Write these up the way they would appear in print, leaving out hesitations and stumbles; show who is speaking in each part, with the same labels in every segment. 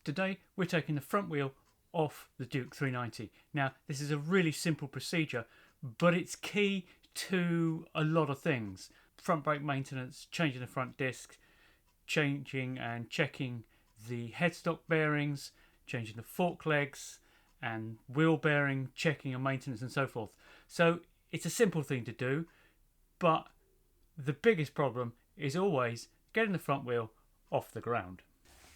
Speaker 1: Today we're taking the front wheel off the Duke 390. Now this is a really simple procedure, but it's key to a lot of things. Front brake maintenance, changing the front disc, changing and checking the headstock bearings, changing the fork legs and wheel bearing, checking and maintenance and so forth. So it's a simple thing to do, but the biggest problem is always getting the front wheel off the ground.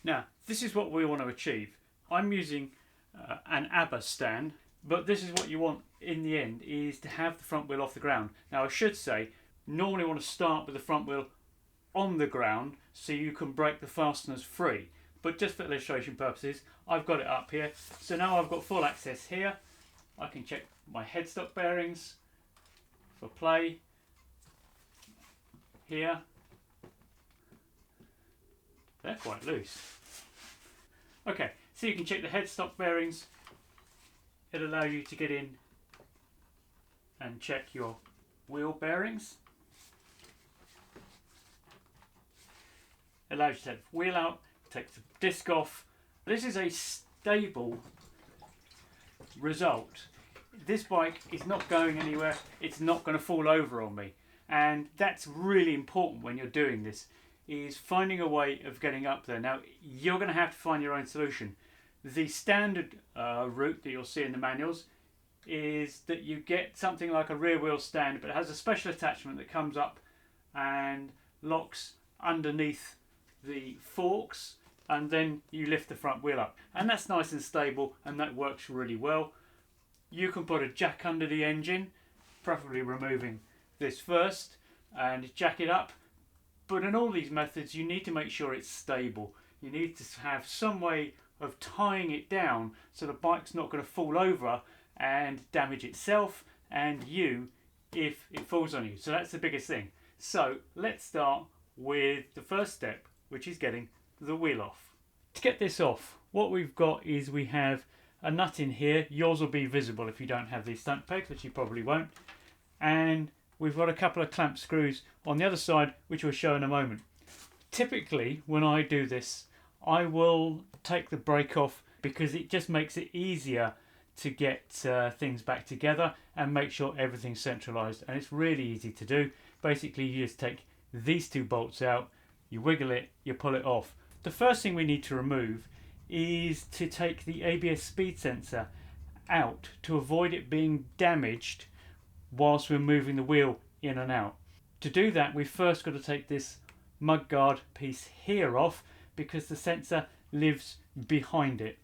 Speaker 1: Now, this is what we want to achieve. I'm using an ABBA stand, but this is what you want in the end, is to have the front wheel off the ground. Now, I should say, normally want to start with the front wheel on the ground so you can break the fasteners free. But just for illustration purposes, I've got it up here. So now I've got full access here. I can check my headstock bearings for play here. They're quite loose. Okay, so you can check the headstock bearings. It'll allow you to get in and check your wheel bearings. It allows you to take the wheel out, take the disc off. This is a stable result. This bike is not going anywhere. It's not going to fall over on me. And that's really important when you're doing this, is finding a way of getting up there. Now, you're going to have to find your own solution. The standard route that you'll see in the manuals is that you get something like a rear wheel stand, but it has a special attachment that comes up and locks underneath the forks, and then you lift the front wheel up. And that's nice and stable, and that works really well. You can put a jack under the engine, preferably removing this first, and jack it up. But in all these methods, you need to make sure it's stable. You need to have some way of tying it down so the bike's not going to fall over and damage itself and you if it falls on you. So that's the biggest thing. So let's start with the first step, which is getting the wheel off. To get this off, what we've got is we have a nut in here. Yours will be visible if you don't have these stunt pegs, which you probably won't. And we've got a couple of clamp screws on the other side, which we'll show in a moment. Typically, when I do this, I will take the brake off because it just makes it easier to get things back together and make sure everything's centralised. And it's really easy to do. Basically, you just take these two bolts out, you wiggle it, you pull it off. The first thing we need to remove is to take the ABS speed sensor out to avoid it being damaged whilst we're moving the wheel in and out. To do that, we've first got to take this mudguard piece here off because the sensor lives behind it.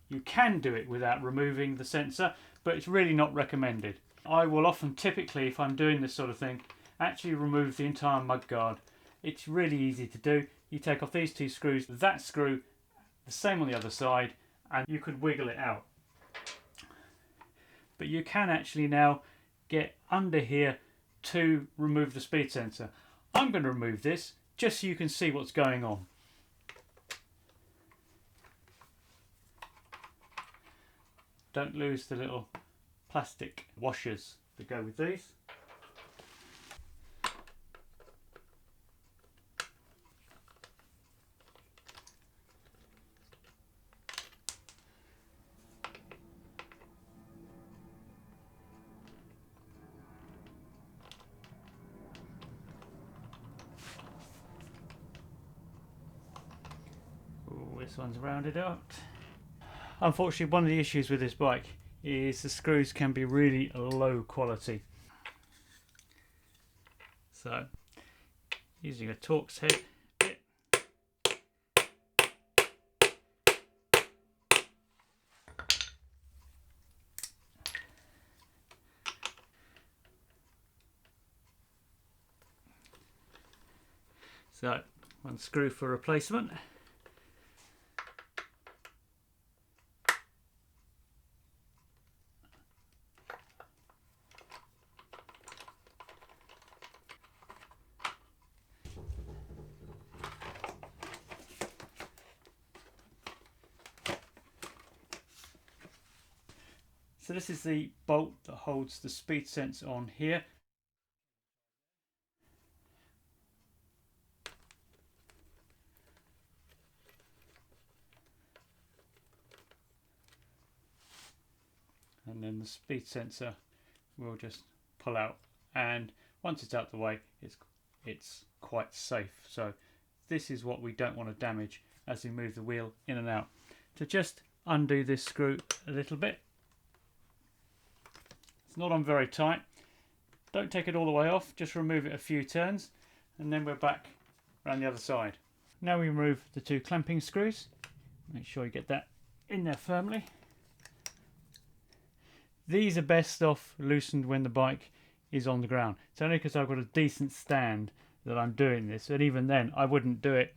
Speaker 1: You can do it without removing the sensor, but it's really not recommended. I will often, typically, if I'm doing this sort of thing, actually remove the entire mudguard. It's really easy to do. You take off these two screws, that screw, the same on the other side, and you could wiggle it out. But you can actually now get under here to remove the speed sensor. I'm going to remove this just so you can see what's going on. Don't lose the little plastic washers that go with these. This one's rounded out. Unfortunately, one of the issues with this bike is the screws can be really low quality. So, using a Torx head bit. So, one screw for replacement. So this is the bolt that holds the speed sensor on here. and the speed sensor will just pull out, and once it's out of the way it's quite safe. So this is what we don't want to damage as we move the wheel in and out. To just undo this screw a little bit, it's not on very tight, don't take it all the way off, just remove it a few turns and then we're back around the other side. Now we remove the two clamping screws, make sure you get that in there firmly. These are best off loosened when the bike is on the ground. It's only because I've got a decent stand that I'm doing this, and even then I wouldn't do it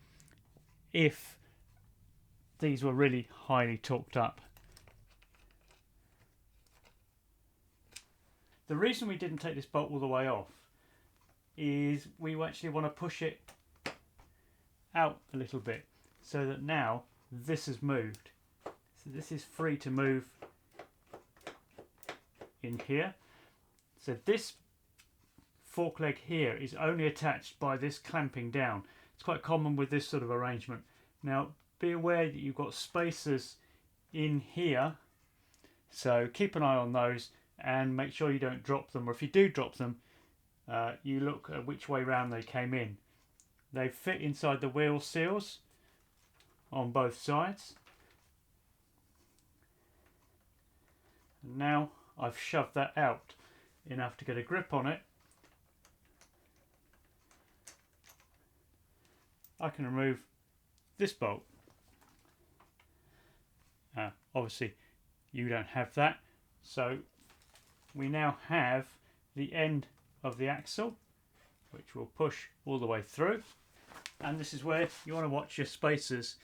Speaker 1: if these were really highly torqued up. The reason we didn't take this bolt all the way off is we actually want to push it out a little bit so that now this has moved. So this is free to move in here. So this fork leg here is only attached by this clamping down. It's quite common with this sort of arrangement. Now be aware that you've got spacers in here, so keep an eye on those and make sure you don't drop them, or if you do drop them, you look at which way round they came in. They fit inside the wheel seals on both sides. And now I've shoved that out enough to get a grip on it. I can remove this bolt. Obviously you don't have that, so we now have the end of the axle, which will push all the way through, and this is where you want to watch your spacers.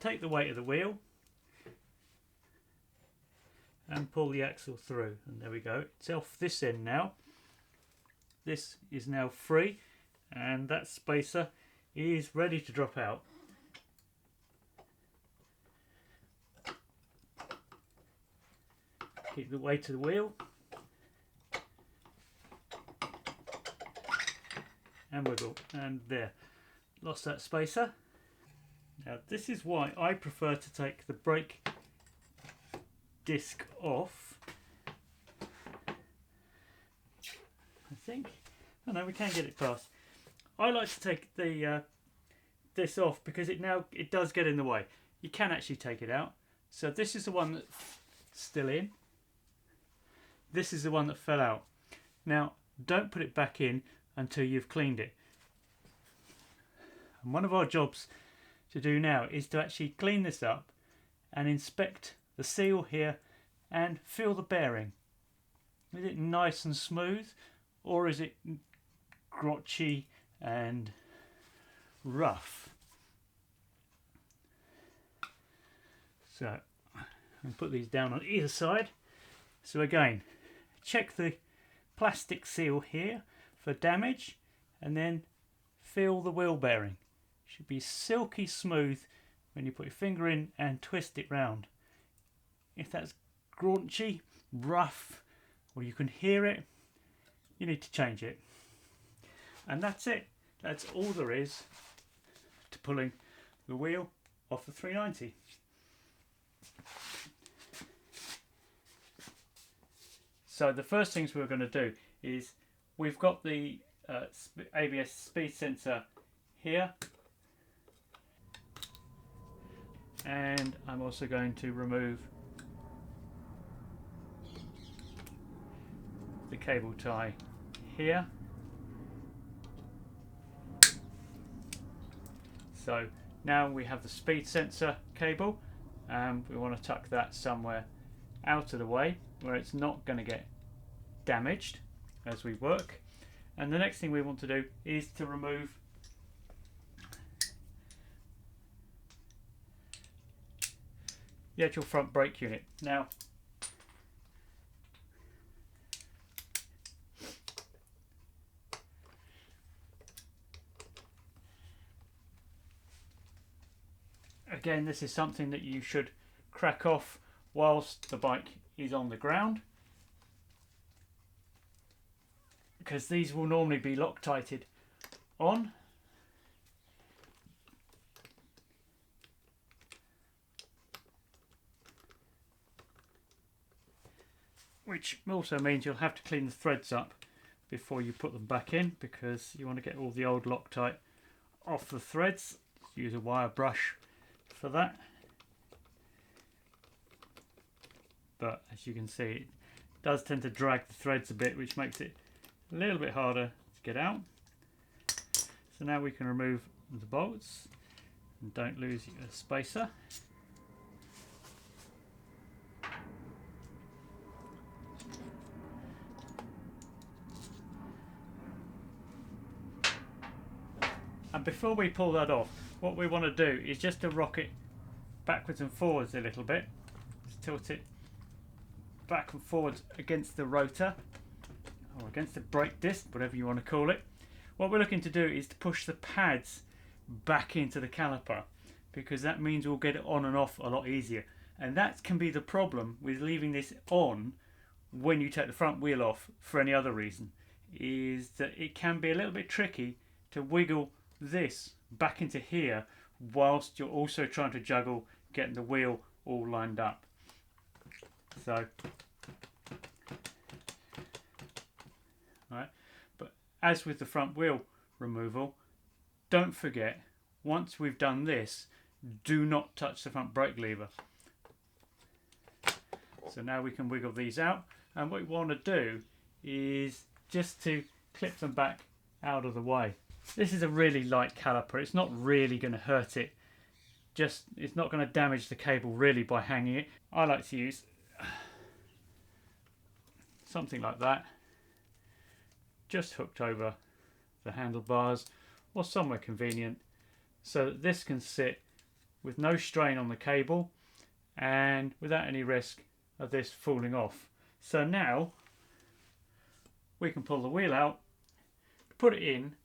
Speaker 1: Take the weight of the wheel and pull the axle through, and there we go, it's off this end now. This is now free and that spacer is ready to drop out. Keep the weight of the wheel and wiggle, and there, lost that spacer. Now this is why I prefer to take the brake disc off. I think, oh no, we can get it past. I like to take the this off because it does get in the way. You can actually take it out. So this is the one that's still in. This is the one that fell out. Now don't put it back in until you've cleaned it. And one of our jobs to do now is to actually clean this up and inspect the seal here and feel the bearing. Is it nice and smooth, or is it grotchy and rough? So I'll put these down on either side. So again, check the plastic seal here for damage and then feel the wheel bearing. Should be silky smooth when you put your finger in and twist it round. If that's graunchy, rough, or you can hear it, you need to change it. And that's it. That's all there is to pulling the wheel off the 390. So the first things we're going to do is, we've got the ABS speed sensor here, and I'm also going to remove the cable tie here. So now we have the speed sensor cable, and we want to tuck that somewhere out of the way where it's not going to get damaged as we work. And the next thing we want to do is to remove the actual front brake unit. Now again, this is something that you should crack off whilst the bike is on the ground, because these will normally be Loctited on. which also means you'll have to clean the threads up before you put them back in, because you want to get all the old Loctite off the threads. Use a wire brush for that. But as you can see, it does tend to drag the threads a bit, which makes it a little bit harder to get out. So now we can remove the bolts and don't lose your spacer. And before we pull that off, what we want to do is just to rock it backwards and forwards a little bit. Just tilt it back and forwards against the rotor, or against the brake disc, whatever you want to call it. What we're looking to do is to push the pads back into the caliper, because that means we'll get it on and off a lot easier. And that can be the problem with leaving this on when you take the front wheel off for any other reason, is that it can be a little bit tricky to wiggle this back into here whilst you're also trying to juggle getting the wheel all lined up. So, right, but as with the front wheel removal, don't forget, once we've done this, do not touch the front brake lever. So now we can wiggle these out, and what we want to do is just to clip them back out of the way. This is a really light caliper, it's not really going to hurt it, it's not going to damage the cable really by hanging it. I like to use something like that, just hooked over the handlebars or somewhere convenient, so that this can sit with no strain on the cable and without any risk of this falling off. So now we can pull the wheel out, put it in,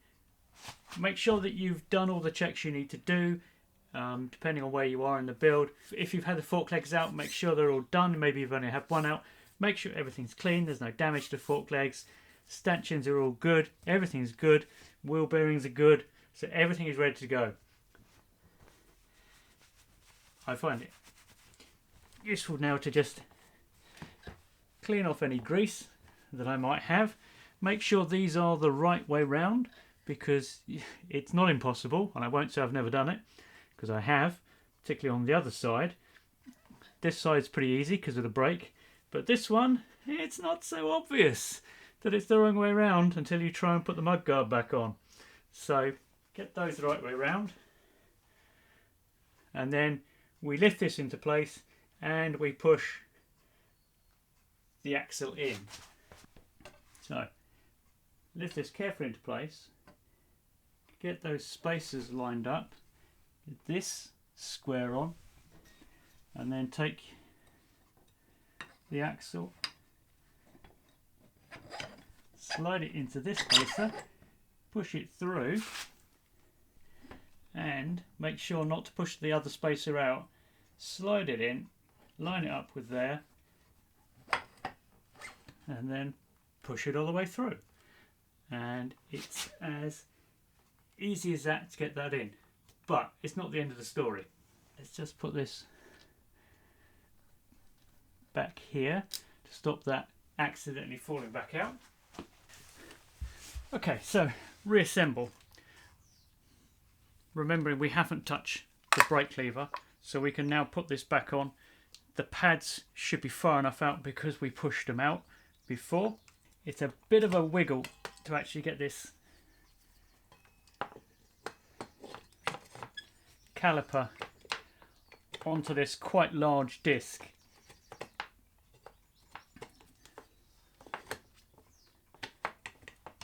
Speaker 1: make sure that you've done all the checks you need to do, depending on where you are in the build. If you've had the fork legs out, make sure they're all done. Maybe you've only had one out. Make sure everything's clean, there's no damage to fork legs. Stanchions are all good, everything's good, wheel bearings are good, so everything is ready to go. I find it useful now to just clean off any grease that I might have. Make sure these are the right way round, because it's not impossible, and I won't say I've never done it, because I have, particularly on the other side. This side's pretty easy because of the brake, but this one, it's not so obvious that it's the wrong way around until you try and put the mudguard back on. So get those the right way round, and then we lift this into place and we push the axle in. So lift this carefully into place, get those spacers lined up, get this square on, and then take the axle, slide it into this spacer, push it through, and make sure not to push the other spacer out. Slide it in, line it up with there, and then push it all the way through. And it's as easy as that to get that in. But it's not the end of the story. Let's just put this back here to stop that accidentally falling back out. Okay, so reassemble. Remembering we haven't touched the brake lever, so we can now put this back on. The pads should be far enough out because we pushed them out before. It's a bit of a wiggle to actually get this caliper onto this quite large disc.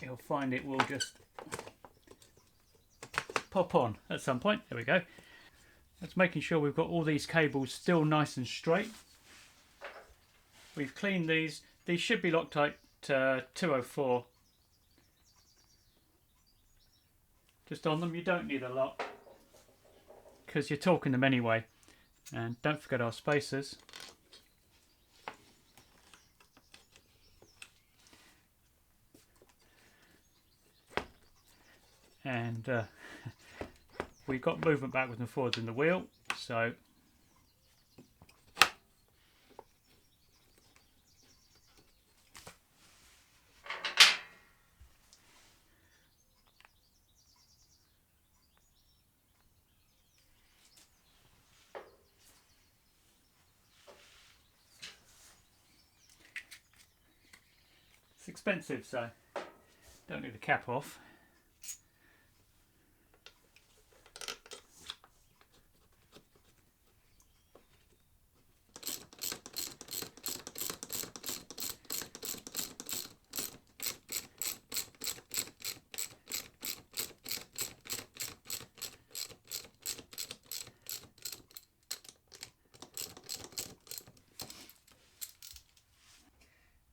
Speaker 1: You'll find it will just pop on at some point. There we go. That's making sure we've got all these cables still nice and straight. We've cleaned these. These should be Loctite 204. Just on them. You don't need a lot because you're torquing them anyway. And don't forget our spacers. And we've got movement backwards and forwards in the wheel, so It's expensive, so don't need the cap off.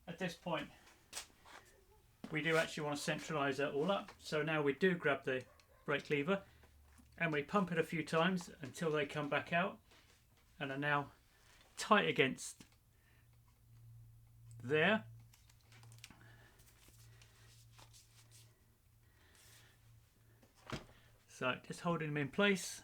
Speaker 1: At this point, we do actually want to centralise that all up. So now we do grab the brake lever and we pump it a few times until they come back out and are now tight against there. So just holding them in place.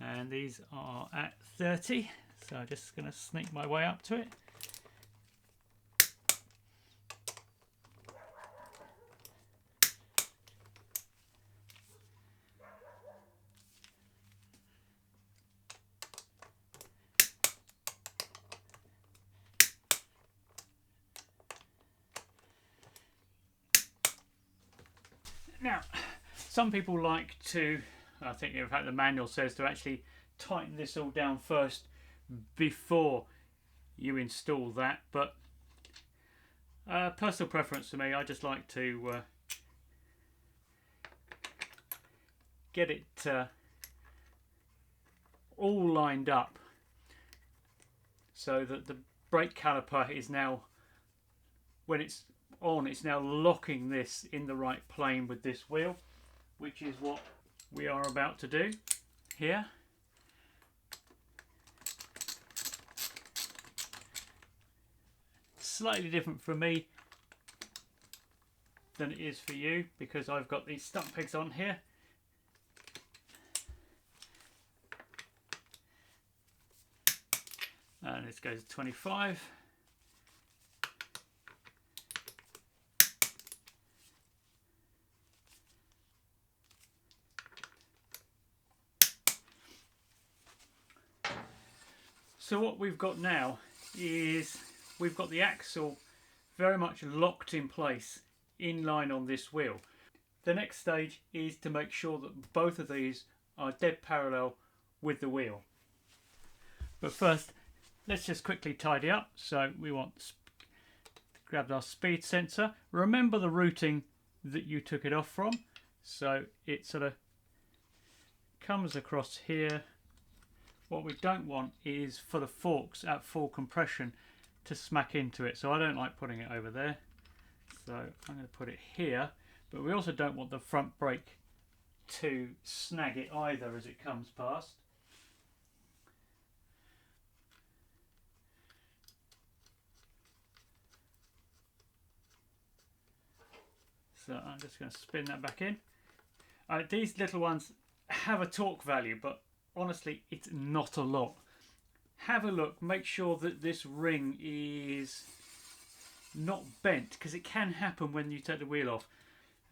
Speaker 1: And these are at 30, so I'm just going to sneak my way up to it. Now, some people like to, I think in fact the manual says to actually tighten this all down first before you install that, but personal preference for me, I just like to get it all lined up so that the brake caliper is now, when it's on, it's now locking this in the right plane with this wheel, which is what we are about to do here. Slightly different for me than it is for you because I've got these stump pegs on here. And this goes to 25. So what we've got now is we've got the axle very much locked in place in line on this wheel. The next stage is to make sure that both of these are dead parallel with the wheel. But first, let's just quickly tidy up. So we want to grab our speed sensor. Remember the routing that you took it off from. So it sort of comes across here. What we don't want is for the forks at full compression to smack into it. So I don't like putting it over there. So I'm going to put it here. But we also don't want the front brake to snag it either as it comes past. So I'm just going to spin that back in. These little ones have a torque value, but honestly, it's not a lot. Have a look, make sure that this ring is not bent, because it can happen when you take the wheel off.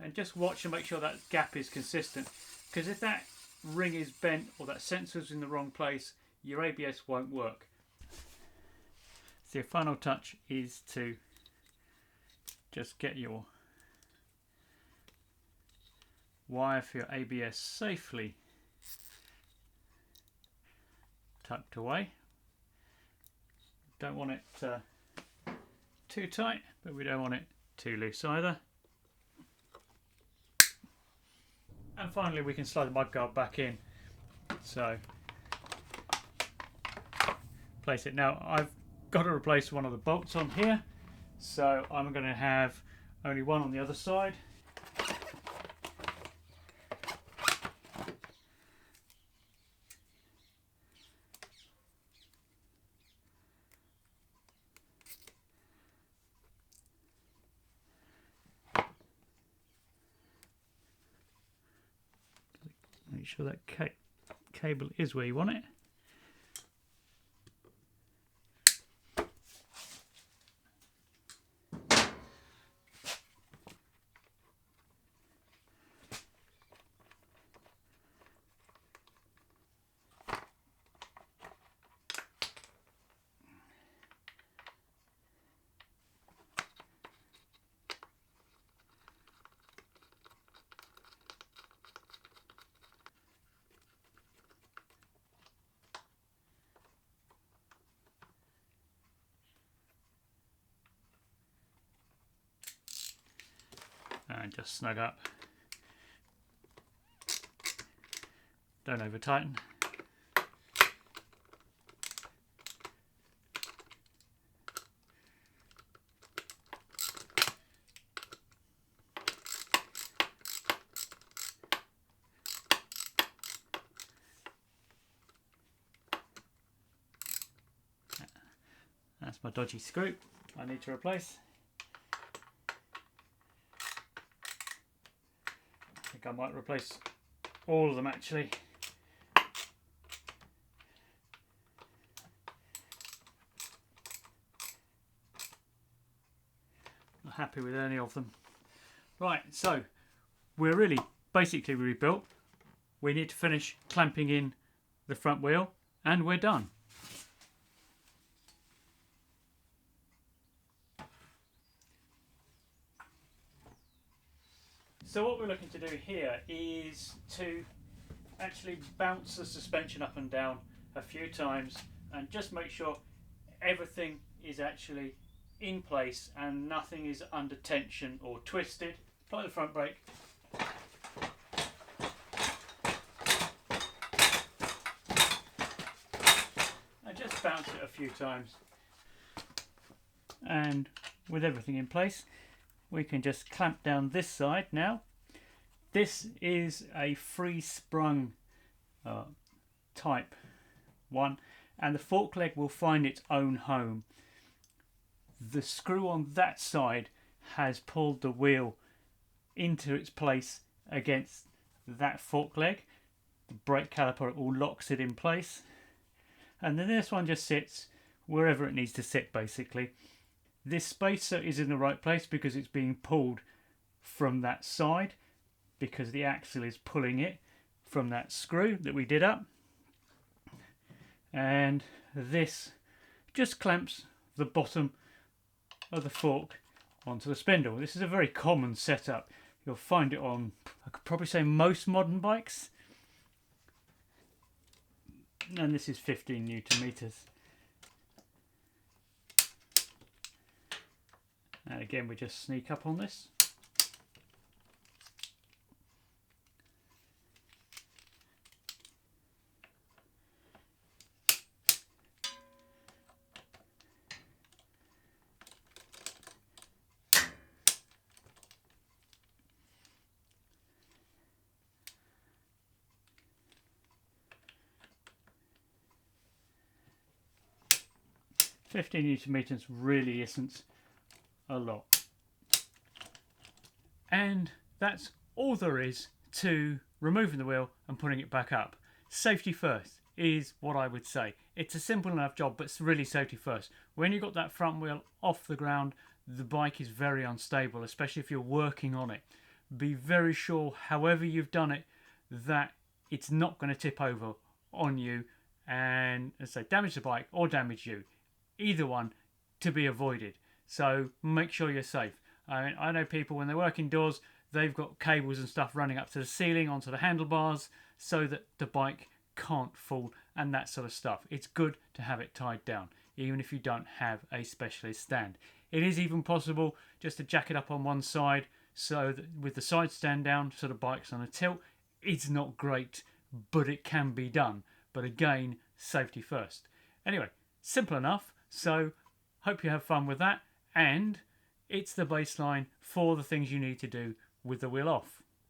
Speaker 1: And just watch and make sure that gap is consistent, because if that ring is bent or that sensor's in the wrong place, your ABS won't work. So your final touch is to just get your wire for your ABS safely tucked away. Don't want it too tight, but we don't want it too loose either. And finally we can slide the mudguard back in. So place it. Now I've got to replace one of the bolts on here, so I'm going to have only one on the other side. Make sure that cable is where you want it. and just snug up. Don't over tighten. That's my dodgy screw I need to replace. I think I might replace all of them actually. Not happy with any of them. Right, so we're really basically rebuilt. We need to finish clamping in the front wheel and we're done. So what we're looking to do here is to actually bounce the suspension up and down a few times and just make sure everything is actually in place and nothing is under tension or twisted. Apply the front brake. And just bounce it a few times. And with everything in place, we can just clamp down this side now. This is a free sprung type one, and the fork leg will find its own home. The screw on that side has pulled the wheel into its place against that fork leg. The brake caliper all locks it in place, and then this one just sits wherever it needs to sit basically. This spacer is in the right place because it's being pulled from that side, because the axle is pulling it from that screw that we did up. And this just clamps the bottom of the fork onto the spindle. This is a very common setup. You'll find it on, I could probably say, most modern bikes. And this is 15 Newton meters. And again, we just sneak up on this. $15 Newton meters really isn't a lot. And that's all there is to removing the wheel and putting it back up. Safety first is what I would say. It's a simple enough job, but it's really safety first. When you've got that front wheel off the ground, the bike is very unstable, especially if you're working on it. Be very sure, however you've done it, that it's not going to tip over on you and, as I say, damage the bike or damage you. Either one to be avoided. So make sure you're safe. I know people, when they work indoors, they've got cables and stuff running up to the ceiling, onto the handlebars, so that the bike can't fall and that sort of stuff. It's good to have it tied down, even if you don't have a specialist stand. It is even possible just to jack it up on one side, so that with the side stand down, so the bike's on a tilt. It's not great, but it can be done. But again, safety first. Anyway, simple enough. So hope you have fun with that, and it's the baseline for the things you need to do with the wheel off.